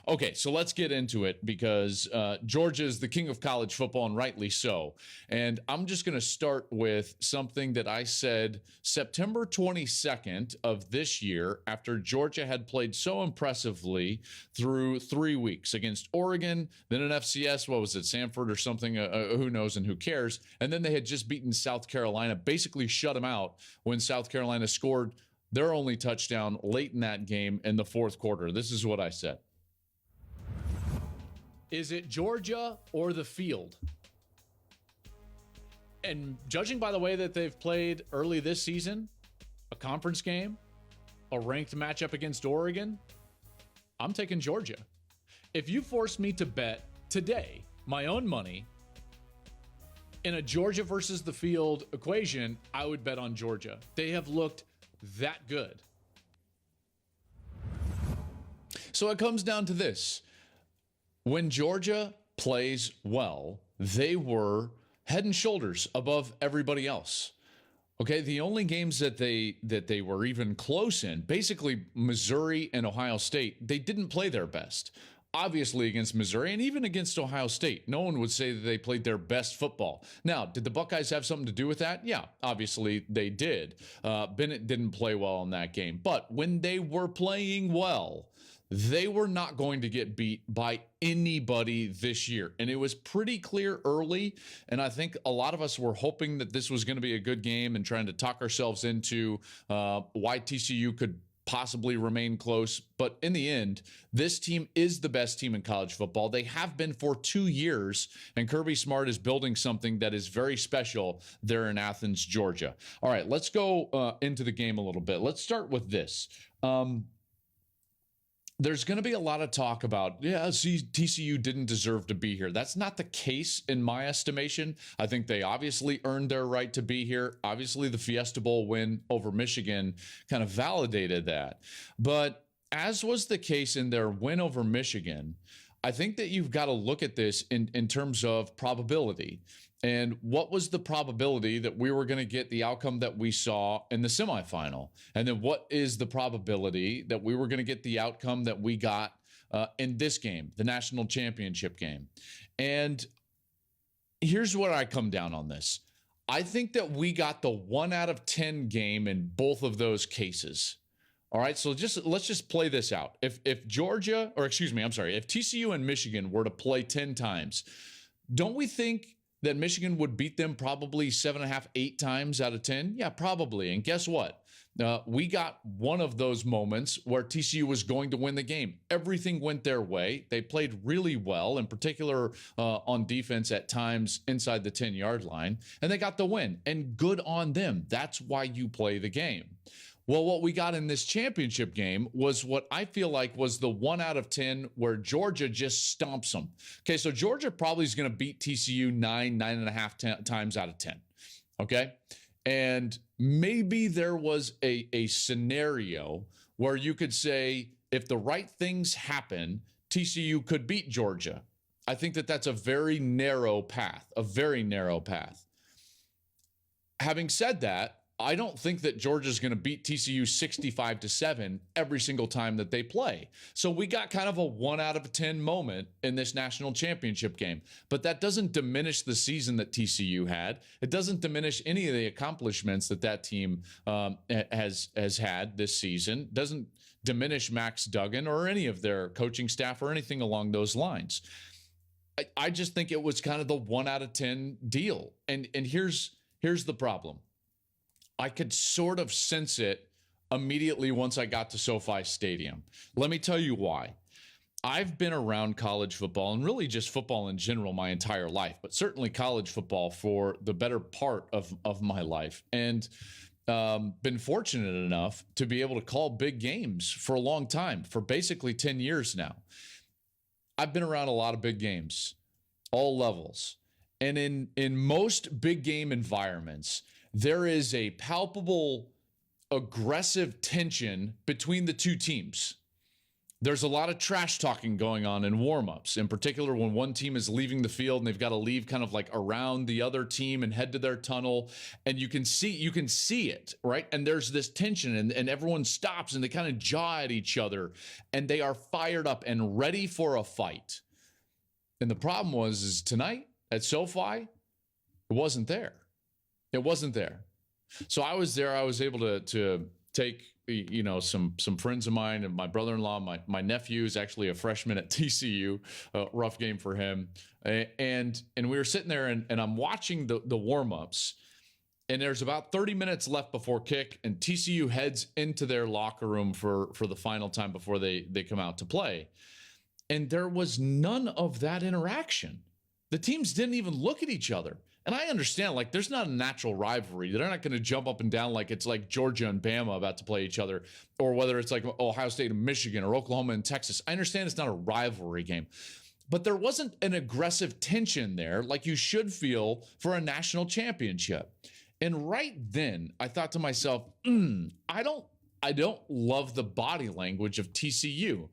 Okay, so let's get into it because Georgia is the king of college football, and rightly so. And I'm just going to start with something that I said September 22nd of this year after Georgia had played so impressively through 3 weeks against Oregon, then an FCS, what was it, Sanford or something, who knows and who cares. And then they had just beaten South Carolina, basically shut them out when South Carolina scored their only touchdown late in that game in the fourth quarter. This is what I said. Is it Georgia or the field? And judging by the way that they've played early this season, a conference game, a ranked matchup against Oregon, I'm taking Georgia. If you forced me to bet today my own money in a Georgia versus the field equation, I would bet on Georgia. They have looked that good. So it comes down to this. When Georgia plays well, they were head and shoulders above everybody else. Okay, the only games that they were even close in, basically Missouri and Ohio State, they didn't play their best. Obviously against Missouri and even against Ohio State, no one would say that they played their best football. Now, did the Buckeyes have something to do with that? Yeah, obviously they did. Bennett didn't play well in that game. But when they were playing well, they were not going to get beat by anybody this year. And it was pretty clear early. And I think a lot of us were hoping that this was going to be a good game and trying to talk ourselves into why TCU could possibly remain close. But in the end, this team is the best team in college football. They have been for 2 years, and Kirby Smart is building something that is very special there in Athens, Georgia. All right, let's go into the game a little bit. Let's start with this. There's going to be a lot of talk about, TCU didn't deserve to be here. That's not the case in my estimation. I think they obviously earned their right to be here. Obviously, the Fiesta Bowl win over Michigan kind of validated that. But as was the case in their win over Michigan, I think that you've got to look at this in terms of probability. And what was the probability that we were going to get the outcome that we saw in the semifinal? And then what is the probability that we were going to get the outcome that we got in this game, the national championship game? And here's where I come down on this. I think that we got the 1 out of 10 game in both of those cases. All right, so let's just play this out. If TCU and Michigan were to play 10 times, don't we think that Michigan would beat them probably 7.5, 8 times out of 10? Yeah, probably. And guess what? We got one of those moments where TCU was going to win the game. Everything went their way. They played really well, in particular on defense at times inside the 10-yard line, and they got the win. And good on them. That's why you play the game. Well, what we got in this championship game was what I feel like was the 1 out of 10 where Georgia just stomps them. Okay, so Georgia probably is going to beat TCU 9.5 times out of 10. Okay, and maybe there was a scenario where you could say if the right things happen, TCU could beat Georgia. I think that that's a very narrow path, Having said that, I don't think that Georgia's going to beat TCU 65-7 every single time that they play. So we got kind of a 1 out of 10 moment in this national championship game. But that doesn't diminish the season that TCU had. It doesn't diminish any of the accomplishments that team has had this season. Doesn't diminish Max Duggan or any of their coaching staff or anything along those lines. I just think it was kind of the 1 out of 10 deal. And here's the problem. I could sort of sense it immediately once I got to SoFi Stadium. Let me tell you why. I've been around college football and really just football in general my entire life, but certainly college football for the better part of my life. And been fortunate enough to be able to call big games for a long time, for basically 10 years now. I've been around a lot of big games, all levels. And in most big game environments, there is a palpable, aggressive tension between the two teams. There's a lot of trash talking going on in warmups, in particular when one team is leaving the field and they've got to leave kind of like around the other team and head to their tunnel. And you can see it, right? And there's this tension and everyone stops and they kind of jaw at each other and they are fired up and ready for a fight. And the problem is tonight at SoFi, it wasn't there. It wasn't there. So I was there. I was able to take, you know, some friends of mine and my brother-in-law, my nephew is actually a freshman at TCU, rough game for him. And we were sitting there and I'm watching the warm-ups, and there's about 30 minutes left before kick, and TCU heads into their locker room for the final time before they come out to play. And there was none of that interaction. The teams didn't even look at each other. And I understand, like, there's not a natural rivalry. They're not going to jump up and down like it's like Georgia and Bama about to play each other, or whether it's like Ohio State and Michigan or Oklahoma and Texas. I understand it's not a rivalry game, but there wasn't an aggressive tension there like you should feel for a national championship. And right then, I thought to myself, I don't love the body language of TCU.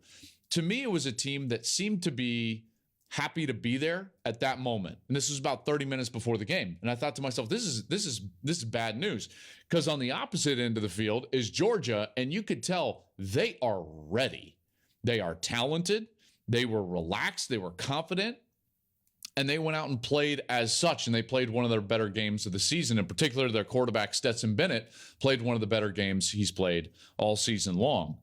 To me, it was a team that seemed to be happy to be there at that moment. And this was about 30 minutes before the game. And I thought to myself, this is bad news, because on the opposite end of the field is Georgia, and you could tell they are ready. They are talented. They were relaxed. They were confident. And they went out and played as such, and they played one of their better games of the season. In particular, their quarterback, Stetson Bennett, played one of the better games he's played all season long.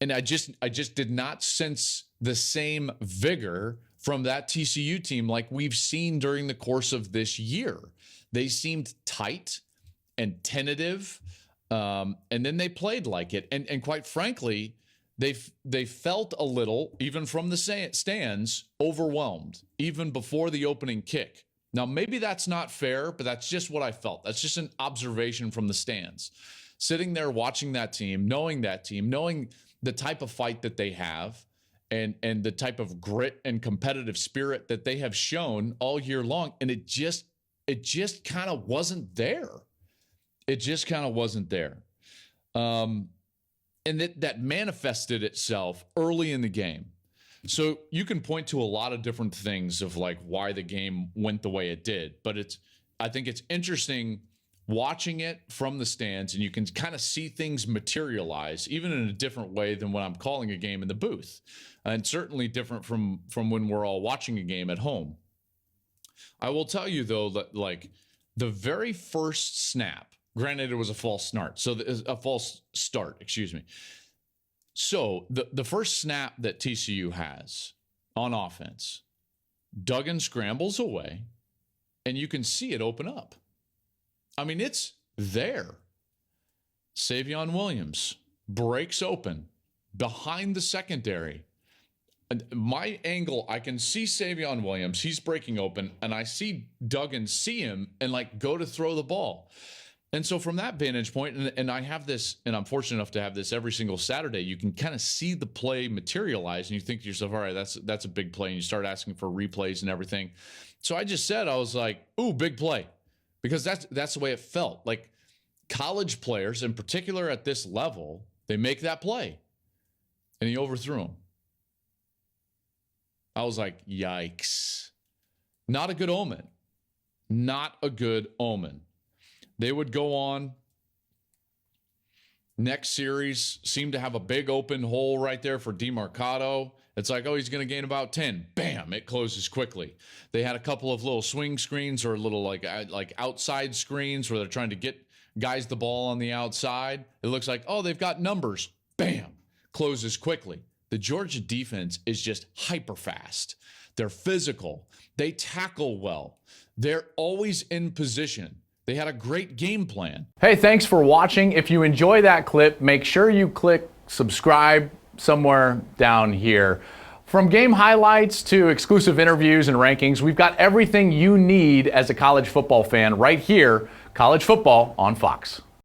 And I just did not sense the same vigor from that TCU team like we've seen during the course of this year. They seemed tight and tentative, and then they played like it. And quite frankly, they felt a little, even from the stands, overwhelmed, even before the opening kick. Now, maybe that's not fair, but that's just what I felt. That's just an observation from the stands. Sitting there watching that team, knowing the type of fight that they have, and the type of grit and competitive spirit that they have shown all year long. And it just kind of wasn't there. It just kind of wasn't there. And that manifested itself early in the game. So you can point to a lot of different things of like why the game went the way it did. But I think it's interesting watching it from the stands, and you can kind of see things materialize even in a different way than when I'm calling a game in the booth, and certainly different from when we're all watching a game at home. I will tell you though that like the very first snap, granted it was a false start, excuse me. So the first snap that TCU has on offense, Duggan scrambles away, and you can see it open up. I mean, it's there. Savion Williams breaks open behind the secondary. And my angle, I can see Savion Williams. He's breaking open, and I see Duggan see him and like go to throw the ball. And so from that vantage point, and I have this, and I'm fortunate enough to have this every single Saturday, you can kind of see the play materialize, and you think to yourself, all right, that's a big play, and you start asking for replays and everything. So I just said, I was like, ooh, big play. Because that's the way it felt. Like college players, in particular at this level, they make that play. And he overthrew him. I was like, yikes. Not a good omen. Not a good omen. They would go on. Next series seemed to have a big open hole right there for DeMarcado. It's like, oh, he's going to gain about 10. Bam, it closes quickly. They had a couple of little swing screens or little like outside screens where they're trying to get guys the ball on the outside. It looks like, oh, they've got numbers. Bam, closes quickly. The Georgia defense is just hyper fast. They're physical. They tackle well. They're always in position. They had a great game plan. Hey, thanks for watching. If you enjoy that clip, make sure you click subscribe somewhere down here. From game highlights to exclusive interviews and rankings, we've got everything you need as a college football fan right here, College Football on Fox.